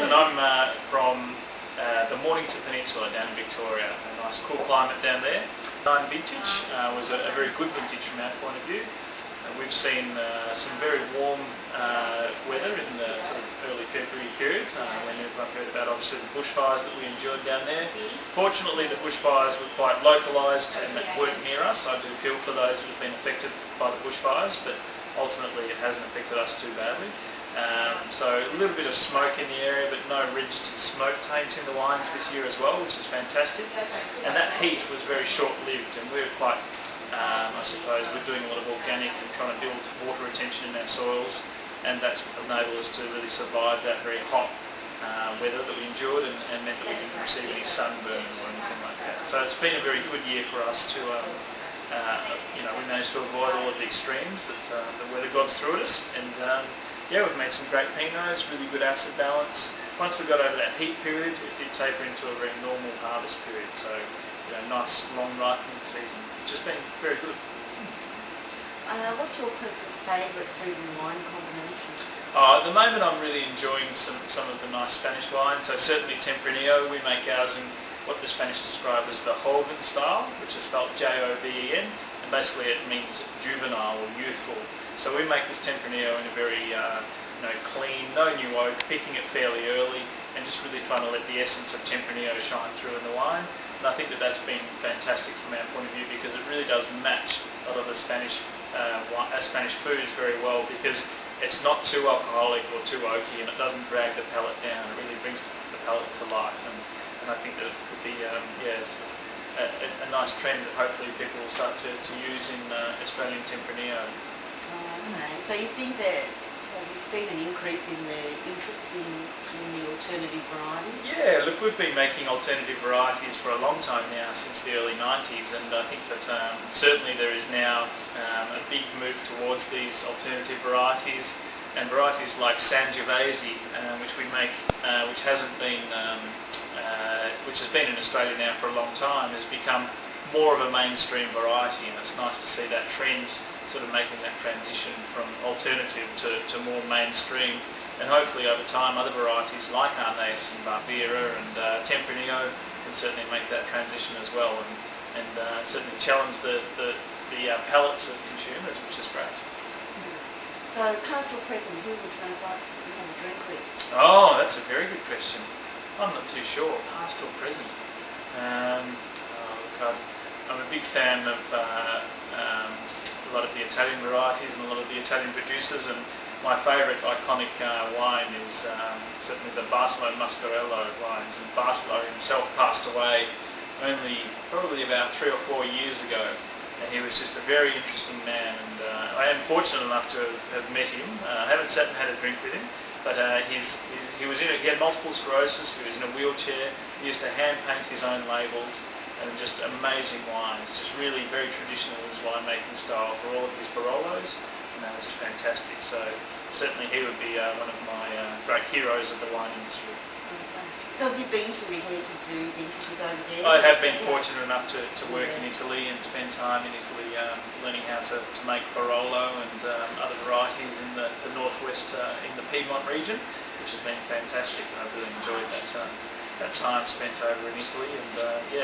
and I'm from the Mornington Peninsula down in Victoria. A nice cool climate down there. Vintage was a very good vintage from our point of view. We've seen some very warm weather in the sort of early February period when everyone heard about obviously the bushfires that we enjoyed down there. Fortunately the bushfires were quite localised and weren't near us. I do feel for those that have been affected by the bushfires, but ultimately it hasn't affected us too badly. So a little bit of smoke in the area, but no rigid smoke taint in the wines this year as well, which is fantastic. And that heat was very short-lived, and we're quite, I suppose, we're doing a lot of organic and trying to build water retention in our soils, and that's enabled us to really survive that very hot weather that we endured, and meant that we didn't receive any sunburn or anything like that. So it's been a very good year for us to, we managed to avoid all of the extremes that the weather gods threw at us, and yeah, we've made some great Pinots, really good acid balance. Once we got over that heat period, it did taper into a very normal harvest period, so nice long ripening season, which has been very good. What's your personal favourite food and wine combination? At the moment I'm really enjoying some of the nice Spanish wines, so certainly Tempranillo. We make ours in what the Spanish describe as the Joven style, which is spelled J-O-V-E-N, and basically it means juvenile or youthful. So we make this Tempranillo in a very clean, no new oak, picking it fairly early, and just really trying to let the essence of Tempranillo shine through in the wine. And I think that that's been fantastic from our point of view, because it really does match a lot of the Spanish foods very well, because it's not too alcoholic or too oaky, and it doesn't drag the palate down. It really brings the palate to life, and I think that it could be a nice trend that hopefully people will start to use in Australian Tempranillo. So you think that, have you seen an increase in the interest in the alternative varieties? Yeah, look, we've been making alternative varieties for a long time now, since the early 90s, and I think that certainly there is now a big move towards these alternative varieties, and varieties like Sangiovese, which we make, which has been in Australia now for a long time, has become more of a mainstream variety, and it's nice to see that trend sort of making that transition from alternative to more mainstream, and hopefully over time other varieties like Arnaise and Barbera and Tempranillo can certainly make that transition as well, and certainly challenge the palates of consumers, which is great. So past or present, who would you most like to sit and have a drink with? Oh, that's a very good question. I'm not too sure, past or present. I'm a big fan of a lot of the Italian varieties and a lot of the Italian producers, and my favourite iconic wine is certainly the Bartolo Mascarello wines, and Bartolo himself passed away only probably about 3 or 4 years ago, and he was just a very interesting man, and I am fortunate enough to have met him. I haven't sat and had a drink with him, but he had multiple sclerosis, he was in a wheelchair, he used to hand paint his own labels, and just amazing wines, just really very traditional in his winemaking style for all of his Barollos, and they were just fantastic. So certainly he would be one of my great heroes of the wine industry. So have you been to Italy to do vintages over there? I have been fortunate enough to work in Italy and spend time in Italy learning how to make Barolo and other varieties in the northwest, in the Piedmont region, which has been fantastic. I've really enjoyed that time spent over in Italy, and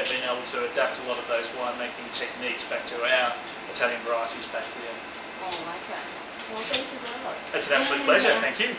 being able to adapt a lot of those winemaking techniques back to our Italian varieties back here. Oh, okay. Well, thank you very much. It's an absolute pleasure, thank you.